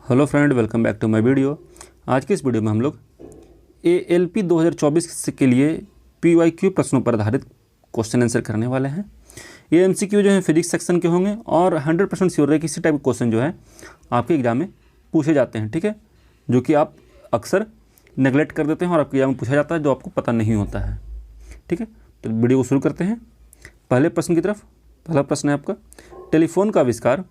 Hello friend, welcome back to my video. आज की इस वीडियो में हम लोग ALP 2024 के लिए PYQ प्रश्नों पर आधारित क्वेश्चन आंसर करने वाले हैं। ये MCQ जो है फिजिक्स सेक्शन के होंगे और 100% श्योर है कि इसी टाइप के क्वेश्चन जो है आपके एग्जाम में पूछे जाते हैं, ठीक है, जो कि आप अक्सर नेगलेक्ट कर देते हैं और आपके एग्जाम में पूछा जाता है जो आपको पता नहीं होता है, ठीक है। तो वीडियो को शुरू करते हैं पहले प्रश्न की तरफ। पहला प्रश्न है आपका, टेलीफोन का आविष्कार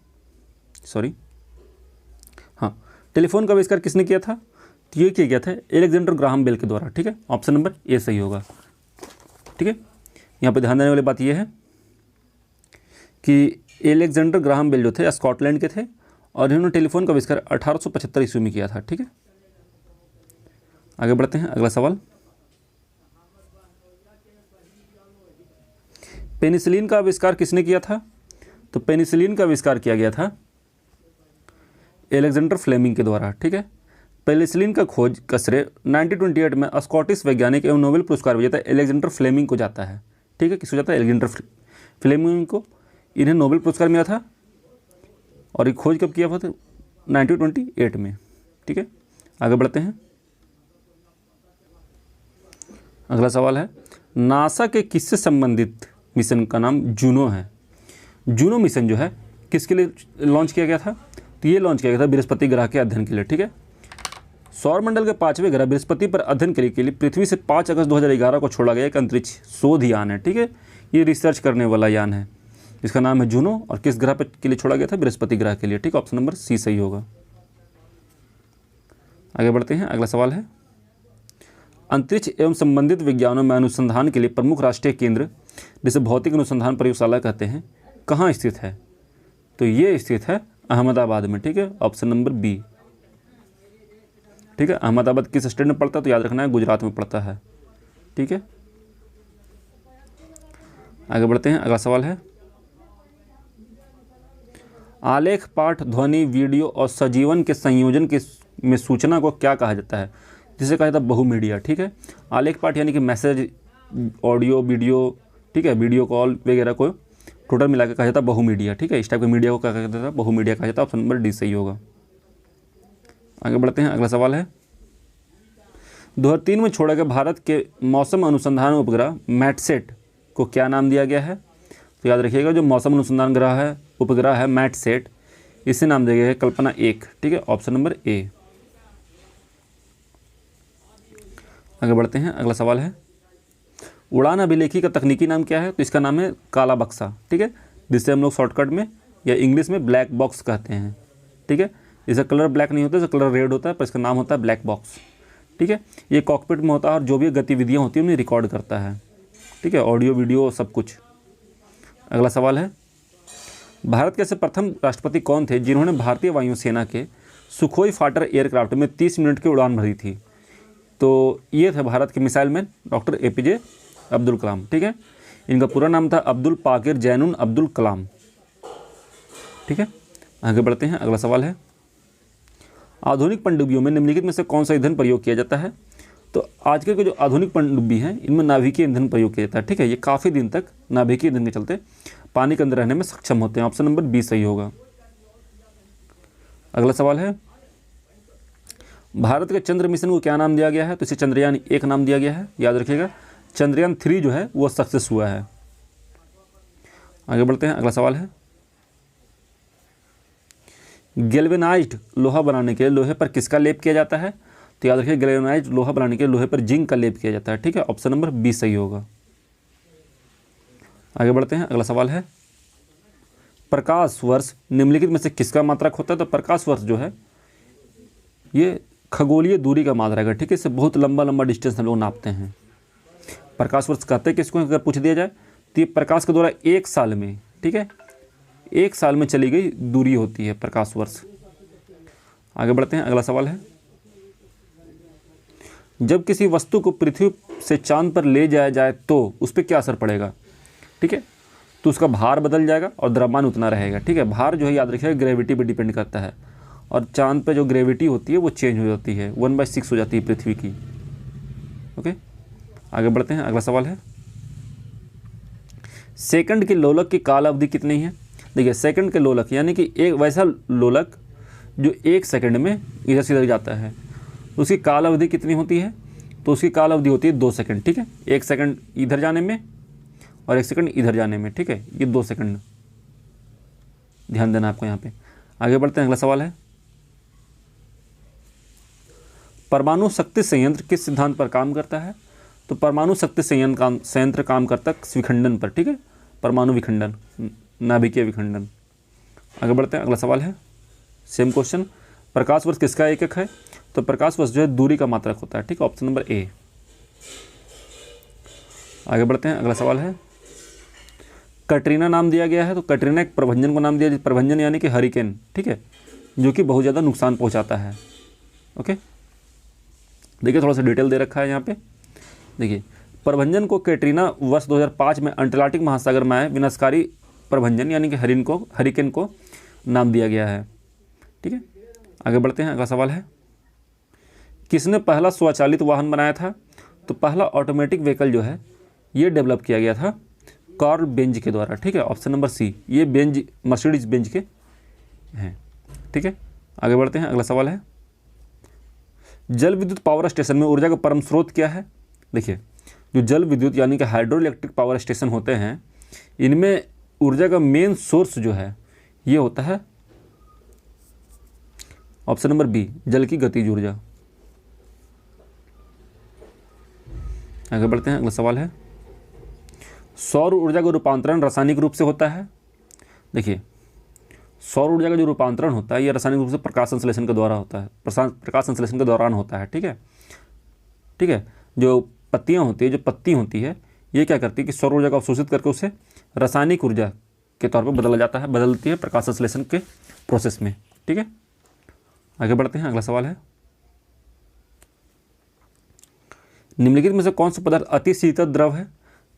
टेलीफोन का आविष्कार किसने किया था? तो ये किया गया था एलेक्जेंडर ग्राहम बेल के द्वारा, ठीक है। ऑप्शन नंबर ए सही होगा, ठीक है। यहाँ पे ध्यान देने वाली बात यह है कि एलेक्जेंडर ग्राहम बेल जो थे स्कॉटलैंड के थे और इन्होंने टेलीफोन का आविष्कार 1875 ईस्वी में किया था, ठीक है। आगे बढ़ते हैं, अगला सवाल। पेनिसिलिन का आविष्कार किसने किया था? तो पेनिसिलिन का आविष्कार किया गया था एलेक्जेंडर फ्लेमिंग के द्वारा, ठीक है। पेनिसिलिन का खोज का श्रेय 1928 में स्कॉटिश वैज्ञानिक एवं नोबेल पुरस्कार विजेता एलेक्जेंडर फ्लेमिंग को जाता है, ठीक है। किसको जाता है? एलेक्जेंडर फ्लेमिंग को। इन्हें नोबेल पुरस्कार मिला था और ये खोज कब किया था? 1928 में, ठीक है। आगे बढ़ते हैं, अगला सवाल है, नासा के किससे संबंधित मिशन का नाम जूनो है? जूनो मिशन जो है किसके लिए लॉन्च किया गया था? तो ये लॉन्च किया गया था बृहस्पति ग्रह के अध्ययन के लिए, ठीक है। सौरमंडल के 5वें ग्रह बृहस्पति पर अध्ययन के लिए पृथ्वी से 5 अगस्त 2011 को छोड़ा गया एक अंतरिक्ष शोध यान है, ठीक है। ये रिसर्च करने वाला यान है, इसका नाम है जूनो और किस ग्रह पर के लिए छोड़ा गया था? बृहस्पति ग्रह के लिए, ठीक है। ऑप्शन नंबर सी सही होगा। आगे बढ़ते हैं, अगला सवाल है, अंतरिक्ष एवं संबंधित विज्ञानों में अनुसंधान के लिए प्रमुख राष्ट्रीय केंद्र जिसे भौतिक अनुसंधान प्रयोगशाला कहते हैं कहाँ स्थित है? तो ये स्थित है अहमदाबाद में, ठीक है। ऑप्शन नंबर बी, ठीक है। अहमदाबाद किस स्टेट में पड़ता है? तो याद रखना है गुजरात में पड़ता है, ठीक है। आगे बढ़ते हैं, अगला सवाल है, आलेख, पाठ, ध्वनि, वीडियो और सजीवन के संयोजन के में सूचना को क्या कहा जाता है? जिसे कहा जाता है बहुमीडिया, ठीक है। आलेख पाठ यानी कि मैसेज, ऑडियो, वीडियो, ठीक है, वीडियो कॉल वगैरह को टोटल मिला के कहा जाता है बहुमीडिया, ठीक है। इस टाइप के मीडिया को कहा जाता है बहुमीडिया कहा जाता है। ऑप्शन नंबर डी सही होगा। आगे बढ़ते हैं, अगला सवाल है, 2003 में छोड़ा गया भारत के मौसम अनुसंधान उपग्रह मैटसेट को क्या नाम दिया गया है? तो याद रखिएगा जो मौसम अनुसंधान ग्रह है उपग्रह है मैटसेट, इसे नाम दिया गया है कल्पना 1, ठीक है। Option number A. आगे बढ़ते हैं, अगला सवाल है, उड़ान अभिलेखी का तकनीकी नाम क्या है? तो इसका नाम है काला बक्सा, ठीक है, जिससे हम लोग शॉर्टकट में या इंग्लिश में ब्लैक बॉक्स कहते हैं, ठीक है। इसका कलर ब्लैक नहीं होता, इसका कलर रेड होता है, पर इसका नाम होता है ब्लैक बॉक्स, ठीक है। ये कॉकपिट में होता है और जो भी गतिविधियाँ होती हैं उन्हें रिकॉर्ड करता है, ठीक है, ऑडियो वीडियो सब कुछ। अगला सवाल है, भारत के ऐसे प्रथम राष्ट्रपति कौन थे जिन्होंने भारतीय वायुसेना के सुखोई फाइटर एयरक्राफ्ट में 30 मिनट की उड़ान भरी थी? तो ये थे भारत के missile man doctor APJ Abdul Kalam, ठीक है। इनका पूरा नाम था अब्दुल पाकिर जैनुन अब्दुल कलाम, ठीक है। आगे बढ़ते हैं, अगला सवाल है, आधुनिक पनडुब्बियों में निम्नलिखित में से कौन सा ईंधन प्रयोग किया जाता है? तो आजकल के जो आधुनिक पनडुब्बी हैं इनमें नाभिकीय ईंधन प्रयोग किया जाता है, ठीक है। ये काफ़ी दिन तक नाभिकीय ईंधन के चलते पानी के अंदर रहने में सक्षम होते हैं। ऑप्शन नंबर बी सही होगा। अगला सवाल है, भारत के चंद्र मिशन को क्या नाम दिया गया है? तो इसे चंद्रयान 1 नाम दिया गया है। याद रखिएगा चंद्रयान 3 जो है वो सक्सेस हुआ है। आगे बढ़ते हैं, अगला सवाल है, गैल्वेनाइज्ड लोहा बनाने के लिए लोहे पर किसका लेप किया जाता है? तो याद रखिए गैल्वेनाइज्ड लोहा बनाने के लिए लोहे पर जिंक का लेप किया जाता है, ठीक है। ऑप्शन नंबर बी सही होगा। आगे बढ़ते हैं, अगला सवाल है, प्रकाश वर्ष निम्नलिखित में से किसका मात्रक होता है? तो प्रकाश वर्ष जो है ये खगोलीय दूरी का मात्रक है, ठीक है। इससे बहुत लंबा लंबा डिस्टेंस हम लोग नापते हैं। प्रकाश वर्ष कहते हैं किसको? अगर पूछ दिया जाए तो ये प्रकाश के द्वारा 1 साल में, ठीक है, 1 साल में चली गई दूरी होती है प्रकाश वर्ष। आगे बढ़ते हैं, अगला सवाल है, जब किसी वस्तु को पृथ्वी से चांद पर ले जाया जाए तो उस पर क्या असर पड़ेगा? ठीक है, तो उसका भार बदल जाएगा और द्रव्यमान उतना रहेगा, ठीक है। भार जो है याद रखिएगा ग्रेविटी पे डिपेंड करता है और चांद पे जो ग्रेविटी होती है वो चेंज हो जाती है, 1/6 हो जाती है पृथ्वी की। ओके, आगे बढ़ते हैं, अगला सवाल है, सेकंड के लोलक की काल अवधि कितनी है? देखिए सेकंड के लोलक यानी कि एक वैसा लोलक जो 1 सेकंड में इधर से इधर जाता है, उसकी काल अवधि कितनी होती है? तो उसकी काल अवधि होती है 2 सेकंड, ठीक है। 1 सेकंड इधर जाने में और 1 सेकंड इधर जाने में, ठीक है, ये 2 सेकंड ध्यान देना आपको यहाँ पे। आगे बढ़ते हैं, अगला सवाल है, परमाणु शक्ति संयंत्र किस सिद्धांत पर काम करता है? तो परमाणु शक्ति संयंत्र काम करता है विखंडन पर, ठीक है, परमाणु विखंडन, नाभिकीय विखंडन। आगे बढ़ते हैं, अगला सवाल है, सेम क्वेश्चन, प्रकाश वर्ष किसका एकक है? तो प्रकाश वर्ष जो है दूरी का मात्रक होता है, ठीक है, ऑप्शन नंबर ए। आगे बढ़ते हैं, अगला सवाल है, कटरीना नाम दिया गया है, तो कटरीना एक प्रभंजन को नाम दिया, प्रभंजन यानी कि हरिकेन, ठीक है, जो कि बहुत ज़्यादा नुकसान पहुंचाता है। ओके, देखिए थोड़ा सा डिटेल दे रखा है यहाँ पे। देखिए, प्रभंजन को कैटरीना वर्ष 2005 में अंटार्कटिक महासागर में आए विनाशकारी प्रभंजन यानी कि हरिकेन को नाम दिया गया है, ठीक है। आगे बढ़ते हैं, अगला सवाल है, किसने पहला स्वचालित वाहन बनाया था? तो पहला ऑटोमेटिक व्हीकल जो है ये डेवलप किया गया था कार्ल बेंज के द्वारा, ठीक है, ऑप्शन नंबर सी। ये बेंज मर्सिडीज बेंज के हैं, ठीक है। आगे बढ़ते हैं, अगला सवाल है, जल विद्युत पावर स्टेशन में ऊर्जा का परम स्रोत क्या है? देखिए, जो जल विद्युत यानी कि हाइड्रो इलेक्ट्रिक पावर स्टेशन होते हैं, इनमें ऊर्जा का मेन सोर्स जो है ये होता है ऑप्शन नंबर बी, जल की गतिज ऊर्जा। आगे बढ़ते हैं, अगला सवाल है, सौर ऊर्जा का रूपांतरण रासायनिक रूप से होता है। देखिए, सौर ऊर्जा का जो रूपांतरण होता है ये रासायनिक रूप से प्रकाश संश्लेषण के द्वारा होता है, प्रकाश संश्लेषण के दौरान होता है, ठीक है, ठीक है। जो पत्तियां होती है, जो पत्ती होती है, ये क्या करती है कि सौर ऊर्जा को अवशोषित करके उसे रासायनिक ऊर्जा के तौर पर बदलती है प्रकाश संश्लेषण के प्रोसेस में, ठीक है। आगे बढ़ते हैं, अगला सवाल है, निम्नलिखित में से कौन सा पदार्थ अति शीतल द्रव है?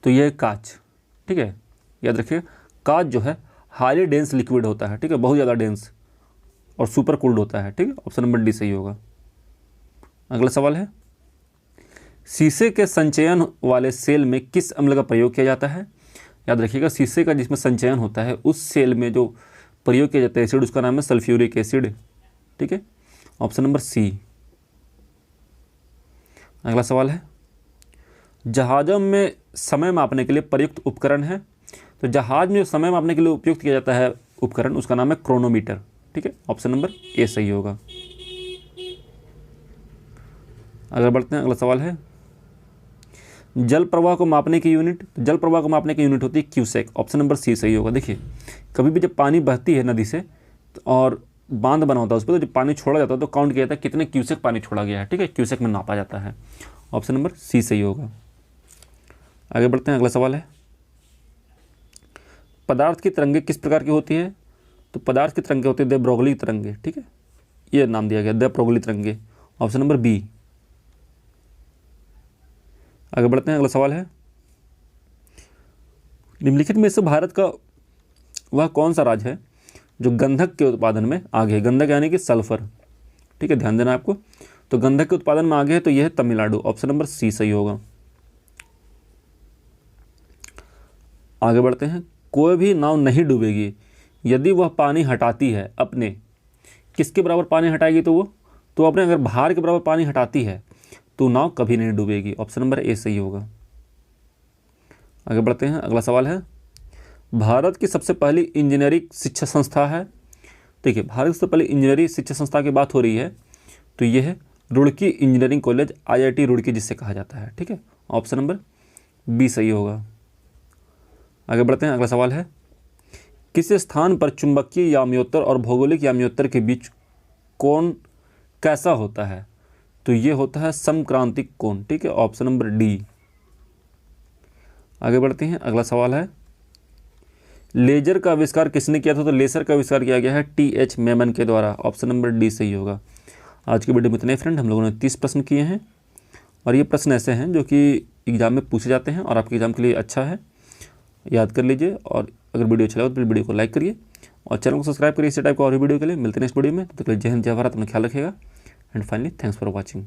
तो यह कांच, ठीक है, याद रखिए, कांच जो है हाईली डेंस लिक्विड होता है, ठीक है, बहुत ज़्यादा डेंस और सुपर कूल्ड होता है, ठीक है, ऑप्शन नंबर डी सही होगा। अगला सवाल है, शीशे के संचयन वाले सेल में किस अम्ल का प्रयोग किया जाता है? याद रखिएगा, शीशे का जिसमें संचयन होता है उस सेल में जो प्रयोग किया जाता है एसिड, उसका नाम है सल्फ्यूरिक एसिड, ठीक है, ऑप्शन नंबर सी। अगला सवाल है, जहाज़ों में समय मापने के लिए प्रयुक्त उपकरण है? तो जहाज में जो समय मापने के लिए उपयुक्त किया जाता है उपकरण, उसका नाम है क्रोनोमीटर, ठीक है, ऑप्शन नंबर ए सही होगा। अगर बढ़ते हैं, अगला सवाल है, जल प्रवाह को मापने की यूनिट? तो जल प्रवाह को मापने की यूनिट होती है क्यूसेक, ऑप्शन नंबर सी सही होगा। देखिए, कभी भी जब पानी बहती है नदी से और बांध बना होता है उस पर, तो जब पानी छोड़ा जाता है तो काउंट किया जाता है कितने क्यूसेक पानी छोड़ा गया है, ठीक है, क्यूसेक में नापा जाता है, ऑप्शन नंबर सी सही होगा। आगे बढ़ते हैं, अगला सवाल है, पदार्थ की तरंगे किस प्रकार की होती है? तो पदार्थ की तरंगे होती है दे ब्रोगली तरंगे, ठीक है, ये नाम दिया गया दे ब्रोगली तरंगे, ऑप्शन नंबर बी। आगे बढ़ते हैं, अगला सवाल है, निम्नलिखित में से भारत का वह कौन सा राज्य है जो गंधक के उत्पादन में आगे है? गंधक यानी कि सल्फर, ठीक है, ध्यान देना आपको। तो गंधक के उत्पादन में आगे है, तो यह है तमिलनाडु, ऑप्शन नंबर सी सही होगा। आगे बढ़ते हैं, कोई भी नाव नहीं डूबेगी यदि वह पानी हटाती है अपने, किसके बराबर पानी हटाएगी? तो अपने अगर भार के बराबर पानी हटाती है तो नाव कभी नहीं डूबेगी, ऑप्शन नंबर ए सही होगा। आगे बढ़ते हैं, अगला सवाल है, भारत की सबसे पहली इंजीनियरिंग शिक्षा संस्था है? देखिए, भारत की सबसे पहली इंजीनियरिंग शिक्षा संस्था की बात हो रही है तो यह है Roorkee engineering college, IIT Roorkee जिससे कहा जाता है, ठीक है, ऑप्शन नंबर बी सही होगा। आगे बढ़ते हैं, अगला सवाल है, किस स्थान पर चुंबकीय याम्योत्तर और भौगोलिक याम्योत्तर के बीच कोण कैसा होता है? तो ये होता है समक्रांतिक कोण, ठीक है, ऑप्शन नंबर डी। आगे बढ़ते हैं, अगला सवाल है, लेजर का आविष्कार किसने किया था? तो लेजर का आविष्कार किया गया है TH मेमन के द्वारा, ऑप्शन नंबर डी सही होगा। आज की वीडियो में इतने फ्रेंड, हम लोगों ने 30 प्रश्न किए हैं और ये प्रश्न ऐसे हैं जो कि एग्जाम में पूछे जाते हैं और आपके एग्जाम के लिए अच्छा है, याद कर लीजिए। और अगर वीडियो अच्छा लगा तो वीडियो को लाइक करिए और चैनल को सब्सक्राइब करिए इसी टाइप का और भी वीडियो के लिए। मिलते हैं नेक्स्ट वीडियो में, तो जय हिंद जय भारत, अपना ख्याल रखिएगा and finally thanks for watching.